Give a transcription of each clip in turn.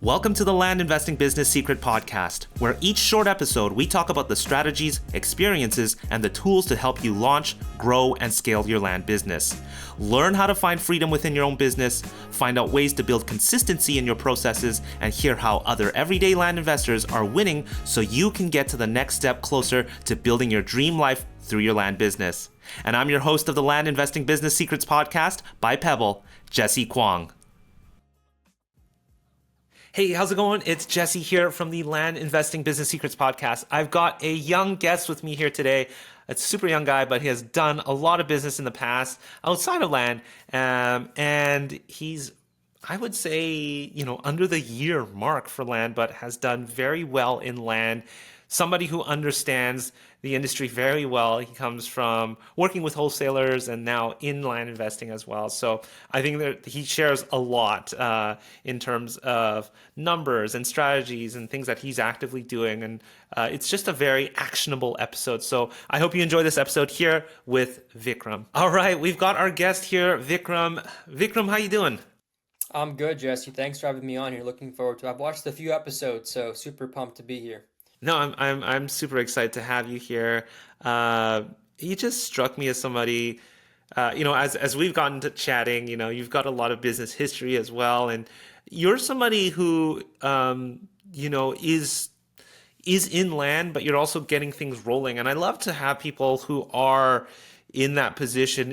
Welcome to the Land Investing Business Secret Podcast, where each short episode we talk about the strategies, experiences, and the tools to help you launch, grow, and scale your land business. Learn how to find freedom within your own business, find out ways to build consistency in your processes, and hear how other everyday land investors are winning so you can get to the next step closer to building your dream life through your land business. And I'm your host of the Land Investing Business Secrets Podcast by Pebble, Jessey Kwong. Hey, how's it going? It's Jessey here from the Land Investing Business Secrets Podcast. I've got a young guest with me here today. A super young guy, but he has done a lot of business in the past outside of land. And he's, I would say, under the year mark for land, but has done very well in land. Somebody who understands the industry very well. He comes from working with wholesalers and now in land investing as well. So I think that he shares a lot in terms of numbers and strategies and things that he's actively doing. And it's just a very actionable episode. So I hope you enjoy this episode here with Vikram. All right, we've got our guest here, Vikram. Vikram, how you doing? I'm good, Jesse. Thanks for having me on here. Looking forward to it. I've watched a few episodes, so super pumped to be here. No, I'm super excited to have you here. You just struck me as somebody, as we've gotten to chatting, you've got a lot of business history as well, and you're somebody who, is in land, but you're also getting things rolling. And I love to have people who are in that position,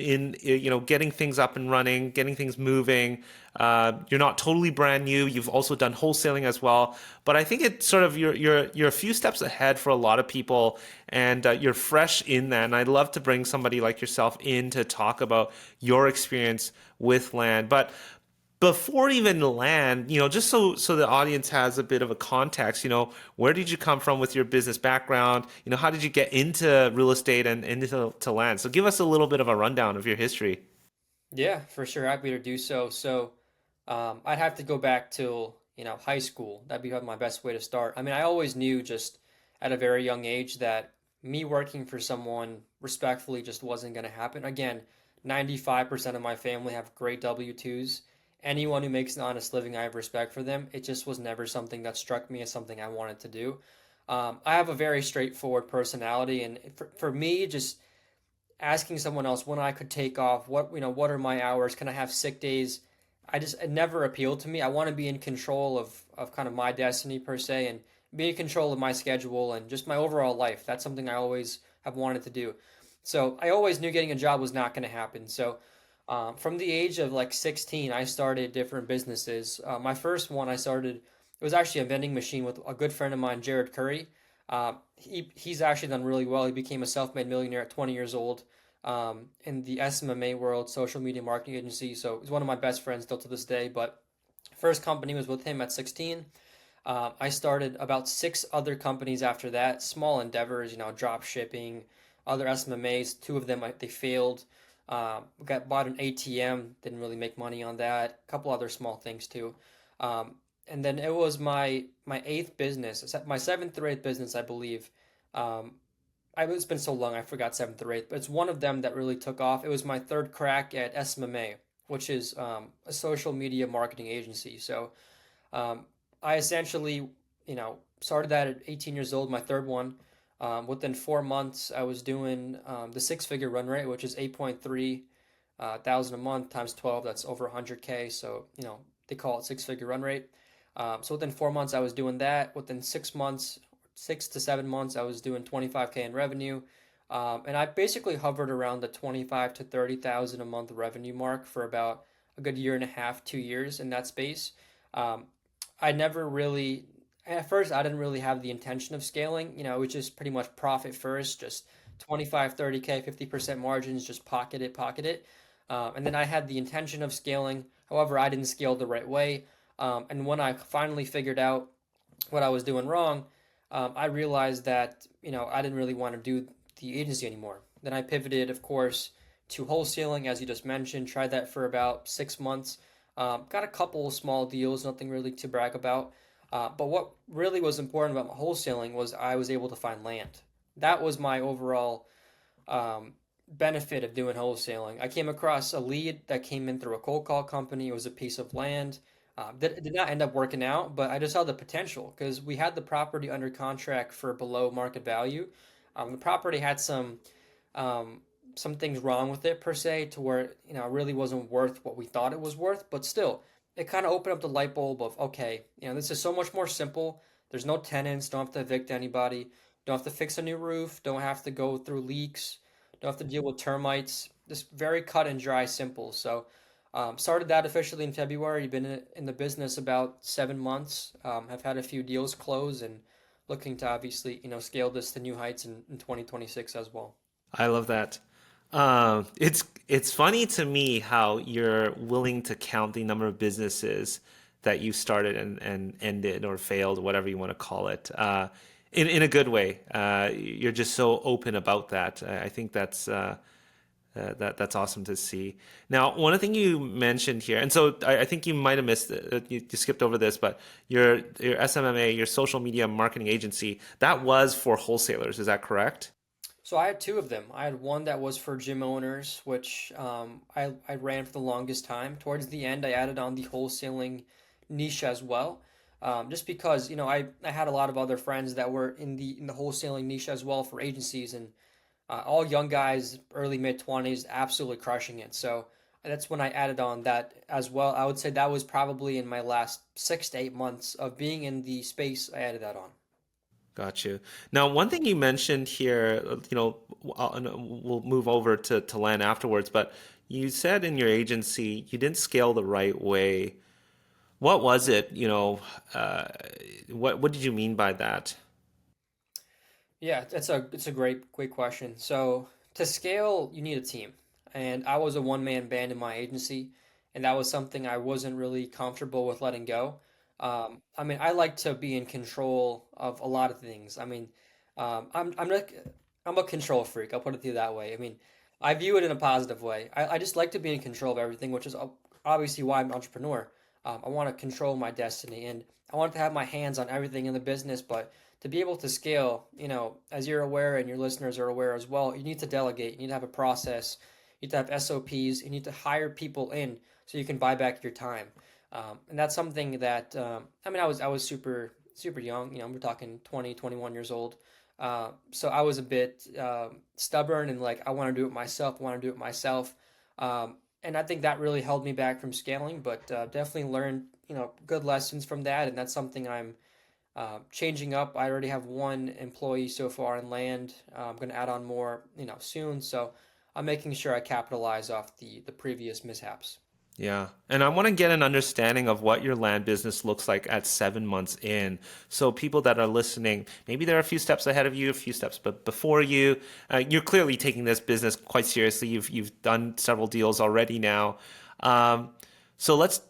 getting things up and running, getting things moving. You're not totally brand new. You've also done wholesaling as well. But I think it's sort of you're a few steps ahead for a lot of people, and you're fresh in that. And I'd love to bring somebody like yourself in to talk about your experience with land. But before even land, just so the audience has a bit of a context, where did you come from with your business background? How did you get into real estate and into land? So give us a little bit of a rundown of your history. Yeah, for sure. Happy to do so. I'd have to go back till, high school. That'd be my best way to start. I mean, I always knew just at a very young age that me working for someone respectfully just wasn't going to happen. Again, 95% of my family have great W-2s. Anyone who makes an honest living, I have respect for them. It just was never something that struck me as something I wanted to do. I have a very straightforward personality, and for me, just asking someone else when I could take off, what are my hours, can I have sick days? It never appealed to me. I want to be in control of kind of my destiny per se, and be in control of my schedule and just my overall life. That's something I always have wanted to do. So I always knew getting a job was not going to happen. So from the age of like 16, I started different businesses. My first one it was actually a vending machine with a good friend of mine, Jared Curry. He's actually done really well. He became a self-made millionaire at 20 years old in the SMMA world, social media marketing agency. So he's one of my best friends still to this day. But first company was with him at 16. I started about 6 other companies after that, small endeavors, drop shipping, other SMMAs. 2 of them, they failed. Bought an ATM, didn't really make money on that. A couple other small things too. And then it was my 8th business, my 7th or 8th business, I believe. It's been so long, I forgot 7th or 8th, but it's one of them that really took off. It was my 3rd crack at SMMA, which is a social media marketing agency. So I essentially, started that at 18 years old, my 3rd one. Within 4 months, I was doing the 6-figure run rate, which is 8.3 thousand a month times 12. That's over 100K. So, they call it 6-figure run rate. So within 4 months, I was doing that. Within 6 to 7 months, I was doing 25K in revenue. And I basically hovered around the 25 to 30,000 a month revenue mark for about a good year and a half, 2 years in that space. At first, I didn't really have the intention of scaling. It was just pretty much profit first, just 25, 30K, 50% margins, just pocket it. And then I had the intention of scaling. However, I didn't scale the right way. And when I finally figured out what I was doing wrong, I realized that, I didn't really want to do the agency anymore. Then I pivoted, of course, to wholesaling, as you just mentioned, tried that for about 6 months. Got a couple of small deals, nothing really to brag about. But what really was important about my wholesaling was I was able to find land. That was my overall benefit of doing wholesaling. I came across a lead that came in through a cold call company. It was a piece of land. Did not end up working out, but I just saw the potential because we had the property under contract for below market value. The property had um, some things wrong with it per se, to where it really wasn't worth what we thought it was worth. But still, it kind of opened up the light bulb of okay, this is so much more simple. There's no tenants, don't have to evict anybody, don't have to fix a new roof, don't have to go through leaks, don't have to deal with termites. Just very cut and dry, simple. So. Started that officially in February. Been in the business about 7 months. Have had a few deals close and looking to obviously, scale this to new heights in 2026 as well. I love that. It's funny to me how you're willing to count the number of businesses that you started and ended or failed, whatever you want to call it, in a good way. You're just so open about that. I think that's awesome to see. Now, one thing you mentioned here, and so I think you might have missed it, you skipped over this, but your SMMA, your social media marketing agency, that was for wholesalers. Is that correct? So I had two of them. I had one that was for gym owners, which I ran for the longest time. Towards the end, I added on the wholesaling niche as well, just because I had a lot of other friends that were in the wholesaling niche as well for agencies, and all young guys, early mid 20s, absolutely crushing it. So that's when I added on that as well. I would say that was probably in my last 6 to 8 months of being in the space. I added that on. Got you. Now, one thing you mentioned here, and we'll move over to land afterwards, but you said in your agency you didn't scale the right way. What was it? What did you mean by that? Yeah, it's a great question. So to scale, you need a team, and I was a one-man band in my agency, and that was something I wasn't really comfortable with letting go. I mean, I like to be in control of a lot of things. I mean, I'm not I'm a control freak. I'll put it to you that way. I mean, I view it in a positive way. I just like to be in control of everything, which is obviously why I'm an entrepreneur. I want to control my destiny, and I want to have my hands on everything in the business, but to be able to scale, as you're aware and your listeners are aware as well, you need to delegate. You need to have a process. You need to have SOPs. You need to hire people in so you can buy back your time. And that's something that I mean, I was super young. We're talking 20, 21 years old. So I was a bit stubborn and like I want to do it myself. I want to do it myself. And I think that really held me back from scaling, but definitely learned good lessons from that, and that's something I'm changing up. I already have one employee so far in land. I'm going to add on more, soon. So I'm making sure I capitalize off the previous mishaps. Yeah. And I want to get an understanding of what your land business looks like at 7 months in. So people that are listening, maybe they're a few steps ahead of you, a few steps but before you. You're clearly taking this business quite seriously. You've done several deals already now. Um, so let's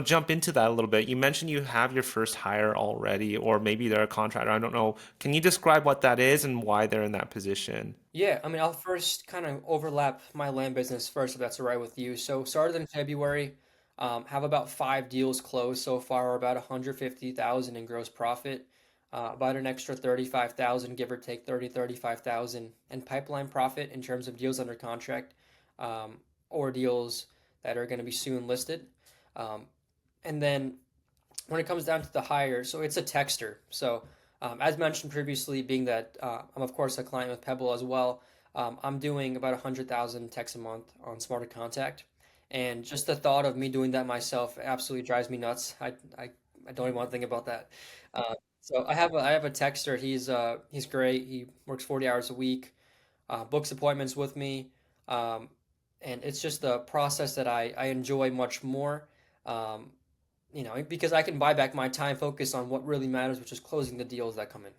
jump into that a little bit. You mentioned you have your first hire already, or maybe they're a contractor. I don't know. Can you describe what that is and why they're in that position? Yeah, I mean, I'll first kind of overlap my land business first, if that's all right with you. So started in February, have about 5 deals closed so far, about 150,000 in gross profit, about an extra 35,000, give or take 35,000 in pipeline profit in terms of deals under contract, um, or deals that are going to be soon listed. Um, and then when it comes down to the hire, so it's a texter. So, as mentioned previously, being that I'm of course a client with Pebble as well, I'm doing about 100,000 texts a month on SmarterContact, and just the thought of me doing that myself absolutely drives me nuts. I don't even want to think about that. So I have a texter. He's great. He works 40 hours a week, books appointments with me, um, and it's just the process that I enjoy much more. Um, because I can buy back my time, focus on what really matters, which is closing the deals that come in.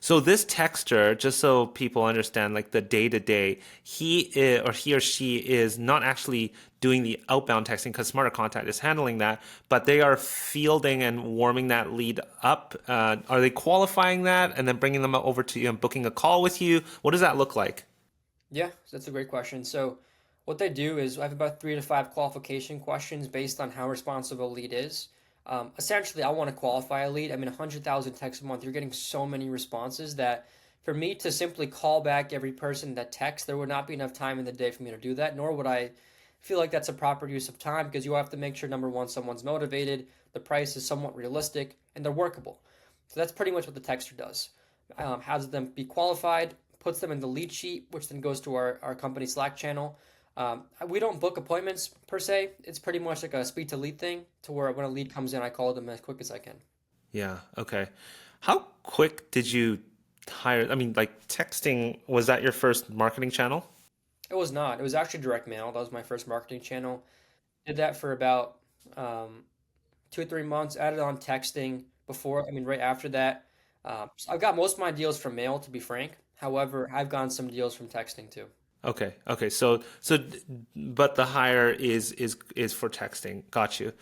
So this texter, just so people understand, like the day to day, he or she is not actually doing the outbound texting because Smarter Contact is handling that, but they are fielding and warming that lead up. Are they qualifying that and then bringing them over to you and booking a call with you? What does that look like? Yeah, that's a great question. So, what they do is I have about 3 to 5 qualification questions based on how responsive a lead is. Essentially, I want to qualify a lead. I mean, 100,000 texts a month, you're getting so many responses that for me to simply call back every person that texts, there would not be enough time in the day for me to do that, nor would I feel like that's a proper use of time because you have to make sure number one, someone's motivated, the price is somewhat realistic, and they're workable. So that's pretty much what the texter does. Has them be qualified, puts them in the lead sheet, which then goes to our company Slack channel. We don't book appointments per se. It's pretty much like a speed to lead thing to where when a lead comes in, I call them as quick as I can. Yeah. Okay. How quick did you hire? I mean, like texting, was that your first marketing channel? It was not. It was actually direct mail. That was my first marketing channel. Did that for about 2 or 3 months. Added on texting before. I mean, right after that. So I've got most of my deals from mail, to be frank. However, I've gotten some deals from texting too. Okay. Okay. But the hire is for texting. Got you.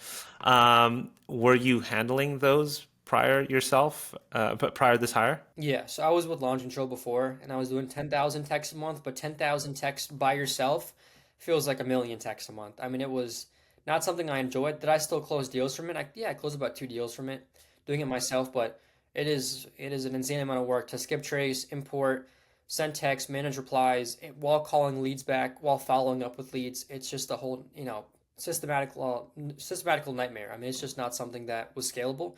Were you handling those prior yourself? But prior to this hire? Yeah, so I was with LaunchControl before, and I was doing 10,000 texts a month, but 10,000 texts by yourself feels like a million texts a month. I mean, it was not something I enjoyed. Did I still close deals from it? Yeah, I closed about 2 deals from it, doing it myself, but it is an insane amount of work to skip trace, import, send text, manage replies, while calling leads back, while following up with leads. It's just a whole, systematical nightmare. I mean, it's just not something that was scalable.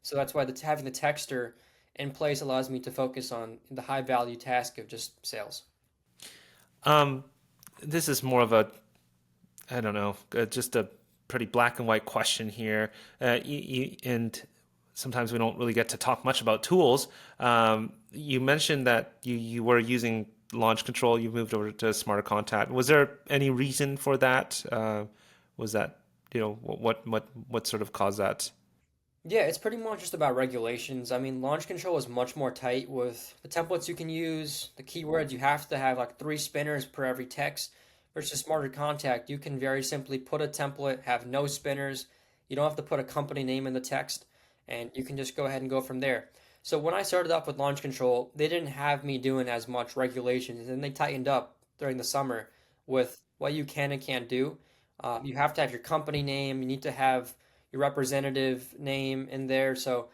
So that's why having the texter in place allows me to focus on the high value task of just sales. Um, this is more of a, I don't know, just a pretty black and white question here. And sometimes we don't really get to talk much about tools. You mentioned that you were using Launch Control. You moved over to SmarterContact. Was there any reason for that? Was that, what sort of caused that? Yeah, it's pretty much just about regulations. I mean, launch control is much more tight with the templates you can use, the keywords. You have to have like 3 spinners per every text versus Smarter Contact. You can very simply put a template, have no spinners. You don't have to put a company name in the text, and you can just go ahead and go from there. So when I started off with launch control, they didn't have me doing as much regulations, and they tightened up during the summer with what you can and can't do. You have to have your company name. You need to have your representative name in there. So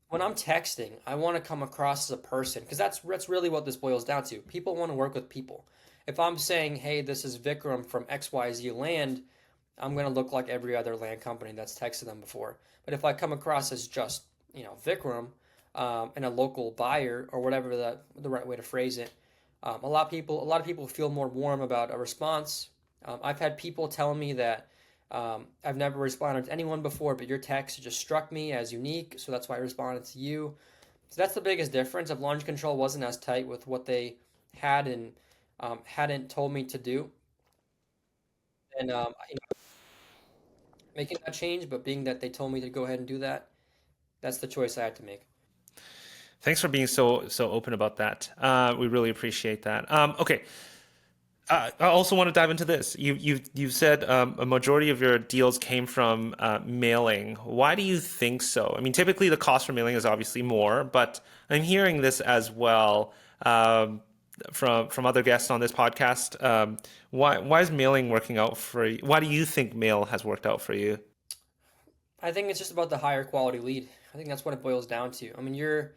when I'm texting, I want to come across as a person because that's really what this boils down to. People want to work with people. If I'm saying, "Hey, this is Vikram from XYZ Land," I'm going to look like every other land company that's texted them before. But if I come across as just, Vikram, and a local buyer or whatever the right way to phrase it, a lot of people feel more warm about a response. I've had people tell me that I've never responded to anyone before, but your text just struck me as unique, so that's why I responded to you. So that's the biggest difference. If launch control wasn't as tight with what they had and hadn't told me to do, and making that change, but being that they told me to go ahead and do that, that's the choice I had to make. Thanks for being so open about that. We really appreciate that. Okay, I also want to dive into this. You've said a majority of your deals came from mailing. Why do you think so? I mean, typically the cost for mailing is obviously more, but I'm hearing this as well from other guests on this podcast. Why is mailing working out for you? Why do you think mail has worked out for you? I think it's just about the higher quality lead. I think that's what it boils down to. I mean, you're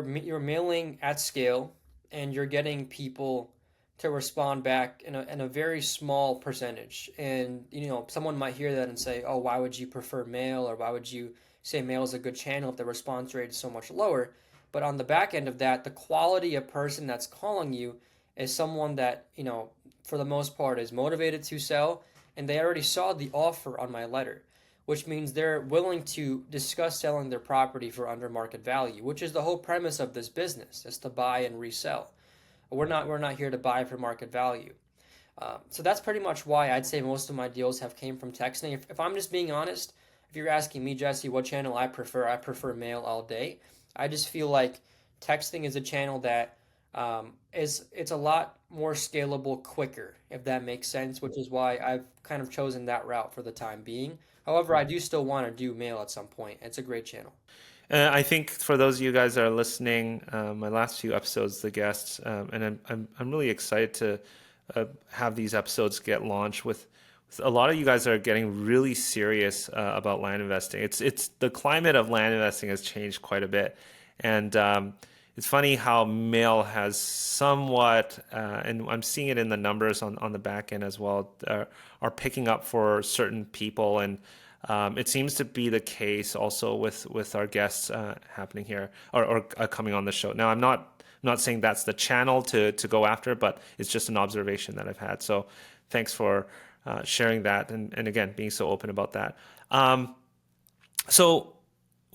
mailing at scale, and you're getting people to respond back in a very small percentage. And someone might hear that and say, "Oh, why would you prefer mail, or why would you say mail is a good channel if the response rate is so much lower?" But on the back end of that, the quality of person that's calling you is someone that for the most part is motivated to sell, and they already saw the offer on my letter, which means they're willing to discuss selling their property for under market value, which is the whole premise of this business, is to buy and resell. We're not here to buy for market value. So that's pretty much why I'd say most of my deals have came from texting. If I'm just being honest, if you're asking me, Jesse, what channel I prefer mail all day. I just feel like texting is a channel that it's a lot more scalable, quicker, if that makes sense, which is why I've kind of chosen that route for the time being. However, I do still want to do mail at some point. It's a great channel. I think for those of you guys that are listening, my last few episodes, the guests, and I'm really excited to have these episodes get launched with a lot of you guys that are getting really serious about land investing. It's the climate of land investing has changed quite a bit, and it's funny how mail has somewhat, and I'm seeing it in the numbers on the back end as well, are picking up for certain people. And it seems to be the case also with our guests happening here or coming on the show. Now, I'm not saying that's the channel to go after, but it's just an observation that I've had. So thanks for sharing that. And again, being so open about that. So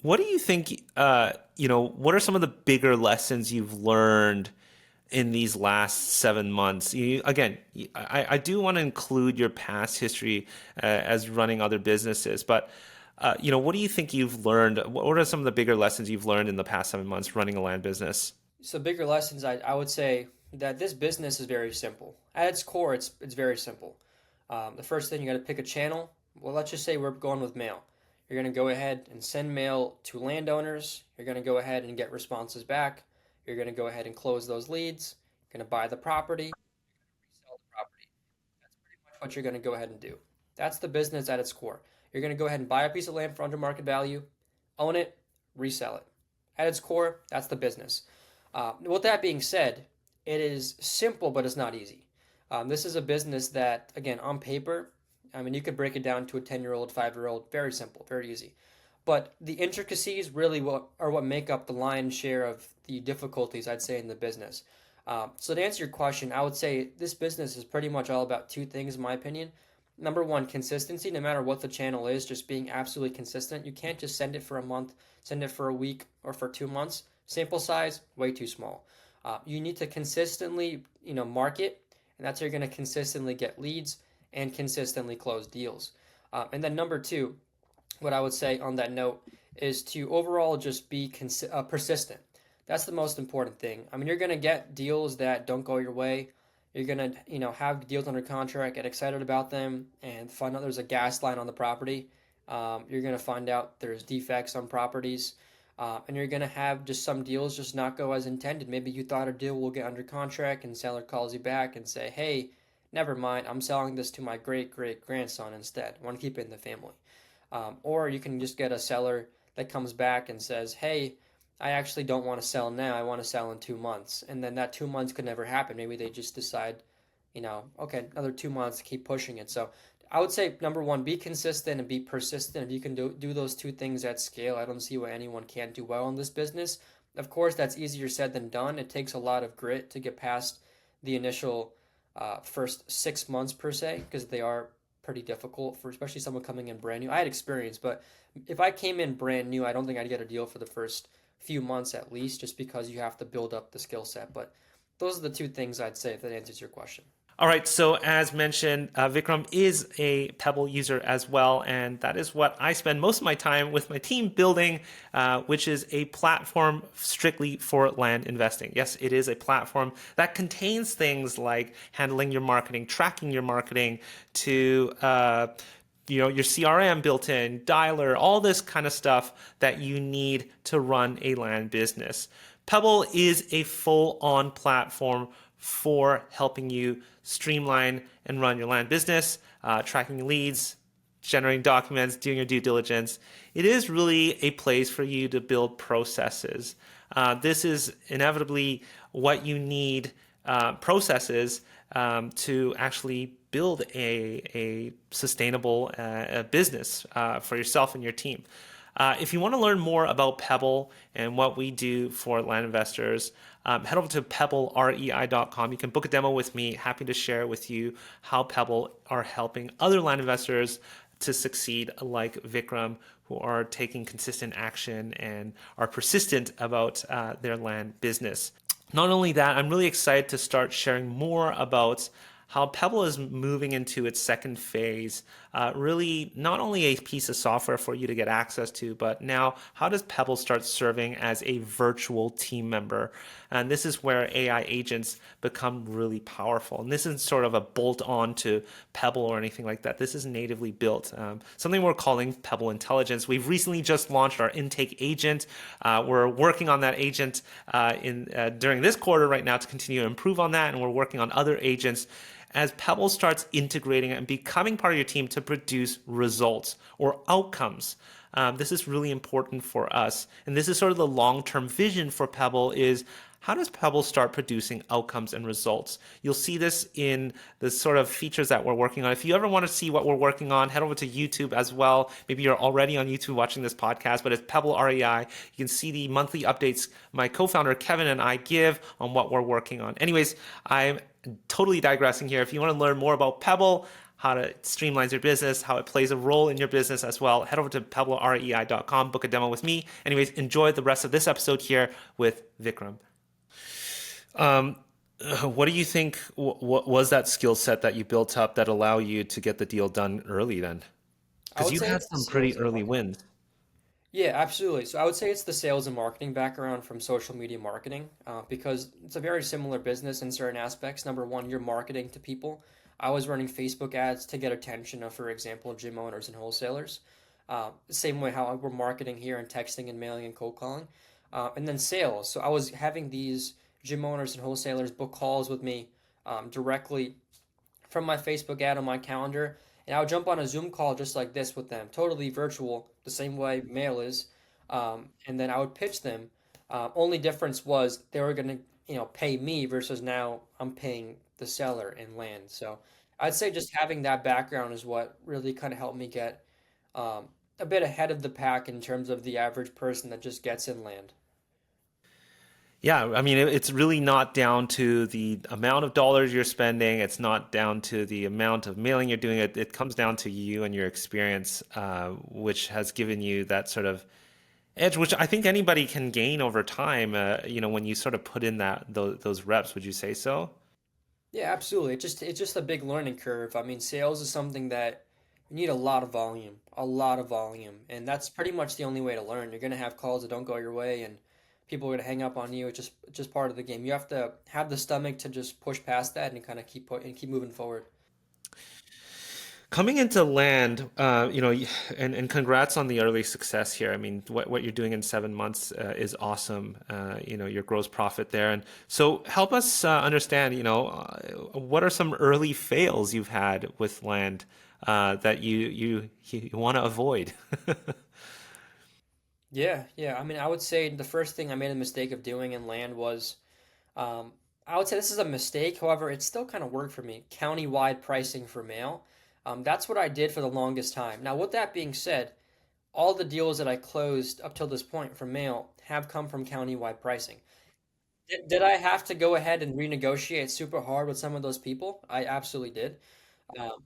what do you think, what are some of the bigger lessons you've learned in these last 7 months? Again, I do want to include your past history as running other businesses, but what do you think you've learned? What are some of the bigger lessons you've learned in the past 7 months running a land business? So bigger lessons, I would say that this business is very simple. At its core, it's very simple. The first thing, you got to pick a channel. Well, let's just say we're going with mail. You're going to go ahead and send mail to landowners. You're going to go ahead and get responses back. You're going to go ahead and close those leads. You're going to buy the property, sell the property. That's pretty much what you're going to go ahead and do. That's the business at its core. You're going to go ahead and buy a piece of land for under market value, own it, resell it. At its core, that's the business. With that being said, it is simple, but it's not easy. This is a business that, again, on paper, I mean, you could break it down to a 10-year-old, 5-year-old, very simple, very easy. But the intricacies really are what make up the lion's share of the difficulties, I'd say, in the business. So to answer your question, I would say this business is pretty much all about two things, in my opinion. Number one, consistency, no matter what the channel is, just being absolutely consistent. You can't just send it for a month, send it for a week, or for 2 months. Sample size, way too small. You need to consistently, market, and that's how you're going to consistently get leads and consistently close deals. And then number two, what I would say on that note is to overall just be persistent. That's the most important thing. I mean, you're going to get deals that don't go your way. You're going to, have deals under contract, get excited about them, and find out there's a gas line on the property. You're going to find out there's defects on properties. And you're going to have just some deals just not go as intended. Maybe you thought a deal will get under contract and seller calls you back and say, hey, never mind, I'm selling this to my great-great-grandson instead. I want to keep it in the family. Or you can just get a seller that comes back and says, hey, I actually don't want to sell now. I want to sell in 2 months. And then that 2 months could never happen. Maybe they just decide, okay, another 2 months, keep pushing it. So I would say, number one, be consistent and be persistent. If you can do those two things at scale, I don't see why anyone can't do well in this business. Of course, that's easier said than done. It takes a lot of grit to get past the initial first 6 months per se, because they are pretty difficult for especially someone coming in brand new. I had experience, but if I came in brand new, I don't think I'd get a deal for the first few months at least, just because you have to build up the skill set. But those are the two things I'd say, if that answers your question. All right, so as mentioned, Vikram is a Pebble user as well, and that is what I spend most of my time with my team building, which is a platform strictly for land investing. Yes, it is a platform that contains things like handling your marketing, tracking your marketing, to your CRM built in, dialer, all this kind of stuff that you need to run a land business. Pebble is a full-on platform for helping you streamline and run your land business, tracking leads, generating documents, doing your due diligence. It is really a place for you to build processes. This is inevitably what you need, processes to actually build a sustainable business for yourself and your team. If you want to learn more about Pebble and what we do for land investors, head over to pebblerei.com. You can book a demo with me. Happy to share with you how Pebble are helping other land investors to succeed, like Vikram, who are taking consistent action and are persistent about their land business. Not only that, I'm really excited to start sharing more about how Pebble is moving into its second phase, really not only a piece of software for you to get access to, but now how does Pebble start serving as a virtual team member? And this is where AI agents become really powerful. And this isn't sort of a bolt on to Pebble or anything like that. This is natively built, something we're calling Pebble Intelligence. We've recently just launched our intake agent. We're working on that agent during this quarter right now to continue to improve on that. And we're working on other agents as Pebble starts integrating and becoming part of your team to produce results or outcomes. This is really important for us. And this is sort of the long-term vision for Pebble is how does Pebble start producing outcomes and results? You'll see this in the sort of features that we're working on. If you ever want to see what we're working on, head over to YouTube as well. Maybe you're already on YouTube watching this podcast, but it's Pebble REI. You can see the monthly updates my co-founder Kevin and I give on what we're working on. Anyways, I'm totally digressing here. If you want to learn more about Pebble, how it streamlines your business, how it plays a role in your business as well, head over to pebblerei.com, book a demo with me. Anyways, enjoy the rest of this episode here with Vikram. Um, what do you think? What was that skill set that you built up that allow you to get the deal done early then? I Because would you say had it's the some pretty sales and early marketing. wins. Yeah, absolutely. So I would say it's the sales and marketing background from social media marketing, because it's a very similar business in certain aspects. Number one, you're marketing to people. I was running Facebook ads to get attention of, for example, gym owners and wholesalers. Same way how we're marketing here and texting and mailing and cold calling. And then sales. So I was having these gym owners and wholesalers book calls with me directly from my Facebook ad on my calendar, and I would jump on a Zoom call just like this with them, totally virtual, the same way mail is, and then I would pitch them. Only difference was they were gonna, pay me versus now I'm paying the seller in land. So I'd say just having that background is what really kind of helped me get a bit ahead of the pack in terms of the average person that just gets in land. Yeah, I mean, it's really not down to the amount of dollars you're spending. It's not down to the amount of mailing you're doing. It comes down to you and your experience, which has given you that sort of edge, which I think anybody can gain over time. When you sort of put in those reps, would you say so? Yeah, absolutely. It's just a big learning curve. I mean, sales is something that you need a lot of volume, and that's pretty much the only way to learn. You're gonna have calls that don't go your way, and people are gonna hang up on you. It's just part of the game. You have to have the stomach to just push past that and kind of keep moving forward. Coming into land, and congrats on the early success here. I mean, what you're doing in 7 months is awesome. Your gross profit there, and so help us understand. What are some early fails you've had with land that you want to avoid? Yeah, yeah. I mean, I would say the first thing I made a mistake of doing in land was, um, I would say this is a mistake. However, it still kind of worked for me. County-wide pricing for mail. That's what I did for the longest time. Now, with that being said, all the deals that I closed up till this point from mail have come from county-wide pricing. Did I have to go ahead and renegotiate super hard with some of those people? I absolutely did.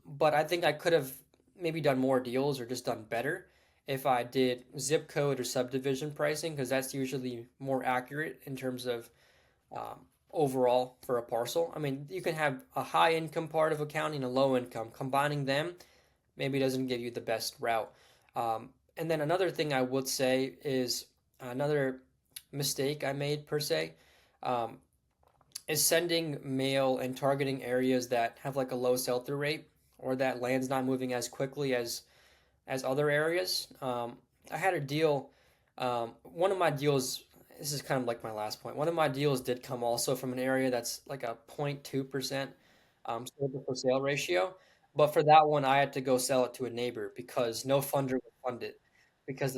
But I think I could have maybe done more deals or just done better if I did zip code or subdivision pricing, because that's usually more accurate in terms of overall for a parcel. I mean, you can have a high income part of a county and a low income. Combining them maybe doesn't give you the best route. And then another thing I would say is another mistake I made per se, um, is sending mail and targeting areas that have like a low sell-through rate or that land's not moving as quickly as other areas. I had a deal. One of my deals. This is kind of like my last point. One of my deals did come also from an area that's like a 0.2% sold to for sale ratio. But for that one, I had to go sell it to a neighbor because no funder would fund it because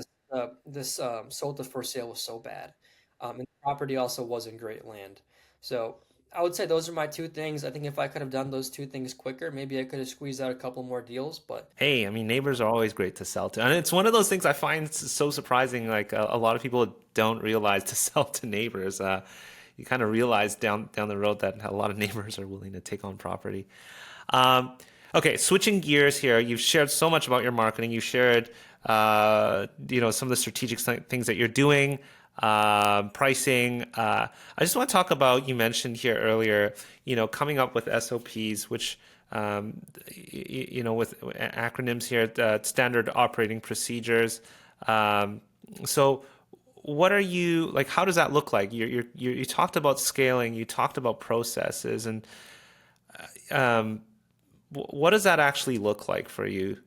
this sold to for sale was so bad. And the property also wasn't great land. So I would say those are my two things. I think if I could have done those two things quicker, maybe I could have squeezed out a couple more deals. But Hey, I mean, neighbors are always great to sell to. And it's one of those things I find so surprising. Like a lot of people don't realize to sell to neighbors. You kind of realize down the road that a lot of neighbors are willing to take on property. Um, okay, switching gears here. You've shared so much about your marketing. You shared, some of the strategic things that you're doing, pricing. I just want to talk about, you mentioned here earlier, coming up with SOPs, which, with acronyms here, standard operating procedures. Um, so what are you like? How does that look like? You talked about scaling, you talked about processes, and um, what does that actually look like for you?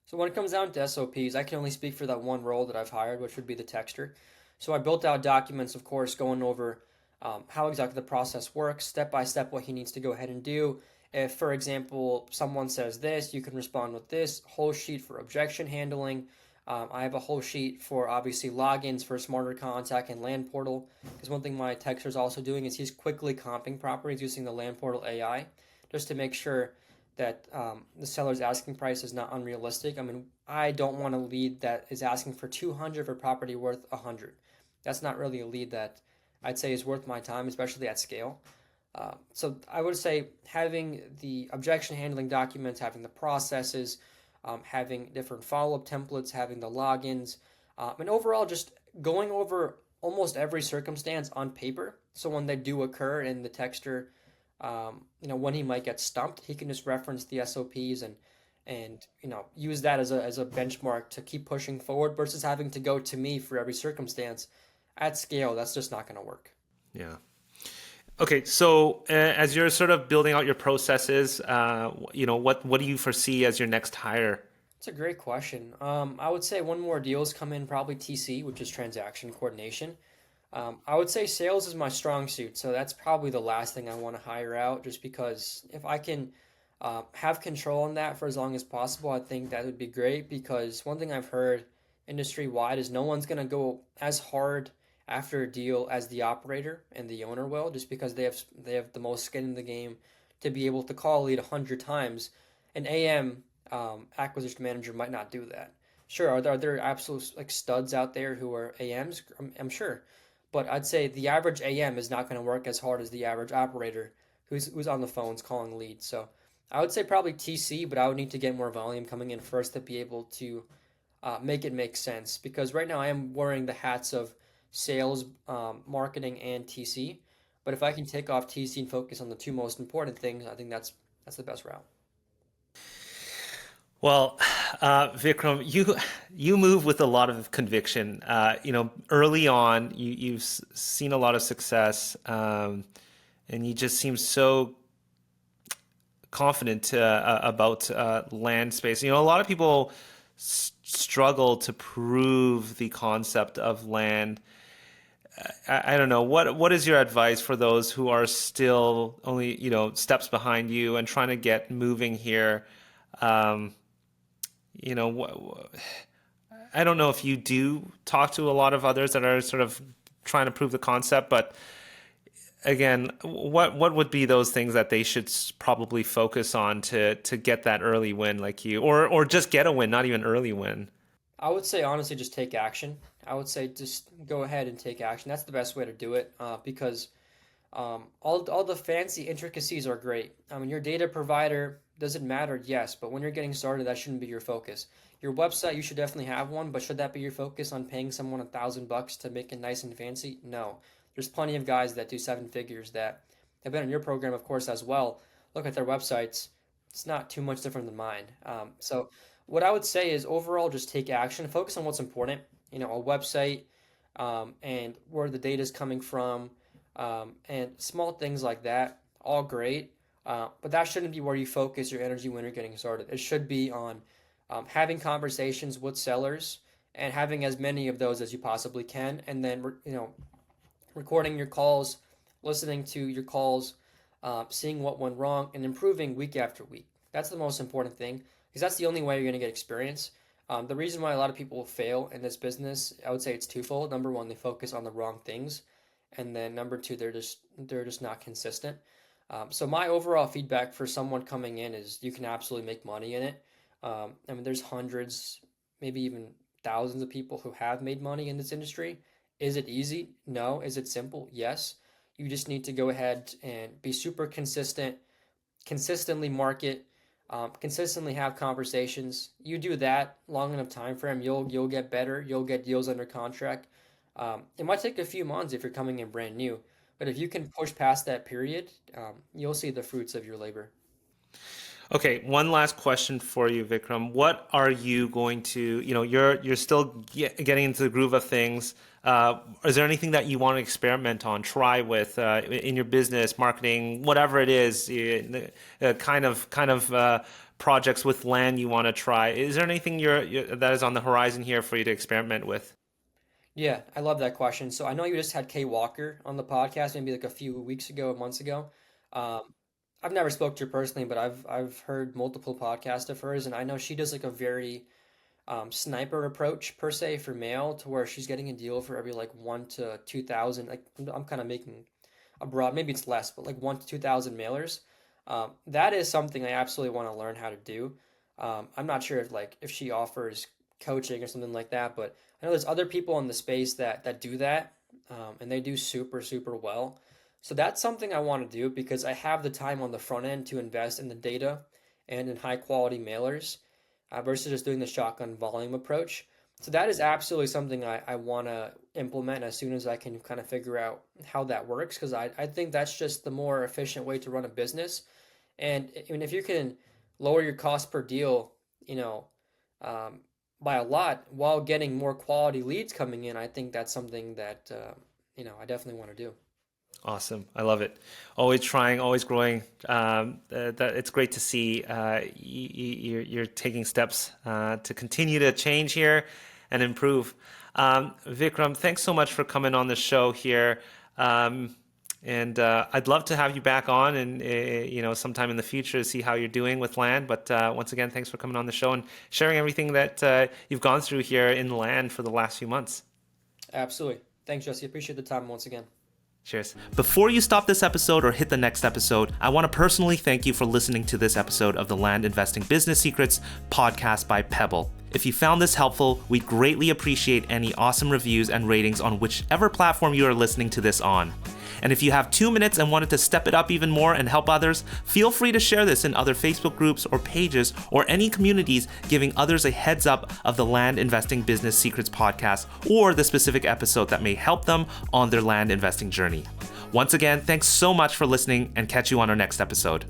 so when it comes down to SOPs, I can only speak for that one role that I've hired, which would be the texter. So I built out documents, of course, going over how exactly the process works, step by step, what he needs to go ahead and do. If, for example, someone says this, you can respond with this whole sheet for objection handling. I have a whole sheet for obviously logins for SmarterContact and Land Portal. Because one thing my texter is also doing is he's quickly comping properties using the Land Portal AI, just to make sure that the seller's asking price is not unrealistic. I mean, I don't want a lead that is asking for 200 for property worth 100. That's not really a lead that I'd say is worth my time, especially at scale. So I would say having the objection handling documents, having the processes, having different follow-up templates, having the logins, and overall just going over almost every circumstance on paper. So when they do occur in the texter, when he might get stumped, he can just reference the SOPs and use that as a benchmark to keep pushing forward versus having to go to me for every circumstance. At scale, that's just not going to work. Yeah. Okay, so as you're sort of building out your processes, what do you foresee as your next hire? It's a great question. I would say one more deals come in, probably TC, which is transaction coordination. I would say sales is my strong suit, so that's probably the last thing I want to hire out, just because if I can have control on that for as long as possible, I think that would be great. Because one thing I've heard industry wide is no one's going to go as hard after a deal as the operator and the owner will, just because they have the most skin in the game to be able to call a lead 100 times. An AM acquisition manager might not do that. Sure, are there absolute like studs out there who are AMs? I'm sure, but I'd say the average AM is not going to work as hard as the average operator who's on the phones calling leads. So I would say probably TC, but I would need to get more volume coming in first to be able to make it make sense. Because right now I am wearing the hats of sales, marketing, and TC. But if I can take off TC and focus on the two most important things, I think that's the best route. Well, Vikram, you move with a lot of conviction. Early on, you've seen a lot of success, and you just seem so confident about land space. A lot of people struggle to prove the concept of land. I don't know. What is your advice for those who are still only, steps behind you and trying to get moving here? Um, you know, I don't know if you do talk to a lot of others that are sort of trying to prove the concept, but again, what would be those things that they should probably focus on to get that early win like you, or just get a win, not even early win? I would say honestly, just take action. I would say just go ahead and take action. That's the best way to do it, because all the fancy intricacies are great. I mean, your data provider doesn't matter, yes, but when you're getting started, that shouldn't be your focus. Your website, you should definitely have one, but should that be your focus on paying someone $1,000 to make it nice and fancy? No. There's plenty of guys that do seven figures that have been in your program, of course, as well. Look at their websites. It's not too much different than mine. So what I would say is overall, just take action. Focus on what's important. A website, and where the data is coming from, and small things like that. All great. But that shouldn't be where you focus your energy when you're getting started. It should be on having conversations with sellers and having as many of those as you possibly can, and then recording your calls, listening to your calls, seeing what went wrong, and improving week after week. That's the most important thing because that's the only way you're going to get experience. The reason why a lot of people fail in this business, I would say it's twofold. Number one, they focus on the wrong things, and then number two, they're just not consistent. So my overall feedback for someone coming in is you can absolutely make money in it. I mean, there's hundreds, maybe even thousands of people who have made money in this industry. Is it easy? No. Is it simple? Yes. You just need to go ahead and be super consistent, consistently market, consistently have conversations. You do that long enough time frame, you'll get better. You'll get deals under contract. It might take a few months if you're coming in brand new, but if you can push past that period, you'll see the fruits of your labor. Okay, one last question for you, Vikram. What are you going to, you're still getting into the groove of things. Is there anything that you want to experiment on, try with in your business, marketing, whatever it is, kind of projects with land you want to try? Is there anything that is on the horizon here for you to experiment with? Yeah, I love that question. So I know you just had Kay Walker on the podcast, maybe like a few weeks ago, months ago. Um, I've never spoke to her personally, but I've heard multiple podcasts of hers, and I know she does like a very sniper approach per se for mail, to where she's getting a deal for every like 1 to 2,000. Like I'm kind of making a broad, maybe it's less, but like 1 to 2,000 mailers. That is something I absolutely want to learn how to do. I'm not sure if she offers coaching or something like that, but I know there's other people in the space that do that, and they do super super well. So that's something I want to do because I have the time on the front end to invest in the data and in high quality mailers, versus just doing the shotgun volume approach. So that is absolutely something I want to implement as soon as I can kind of figure out how that works, because I think that's just the more efficient way to run a business. And I mean, if you can lower your cost per deal, um, by a lot while getting more quality leads coming in, I think that's something that I definitely want to do. Awesome. I love it. Always trying, always growing. That it's great to see you're taking steps to continue to change here and improve. Vikram, thanks so much for coming on the show here. And I'd love to have you back on and sometime in the future to see how you're doing with land. But once again, thanks for coming on the show and sharing everything that you've gone through here in land for the last few months. Absolutely. Thanks, Jesse. Appreciate the time once again. Cheers. Before you stop this episode or hit the next episode, I want to personally thank you for listening to this episode of the Land Investing Business Secrets podcast by Pebble. If you found this helpful, we'd greatly appreciate any awesome reviews and ratings on whichever platform you are listening to this on. And if you have 2 minutes and wanted to step it up even more and help others, feel free to share this in other Facebook groups or pages or any communities, giving others a heads up of the Land Investing Business Secrets podcast or the specific episode that may help them on their land investing journey. Once again, thanks so much for listening, and catch you on our next episode.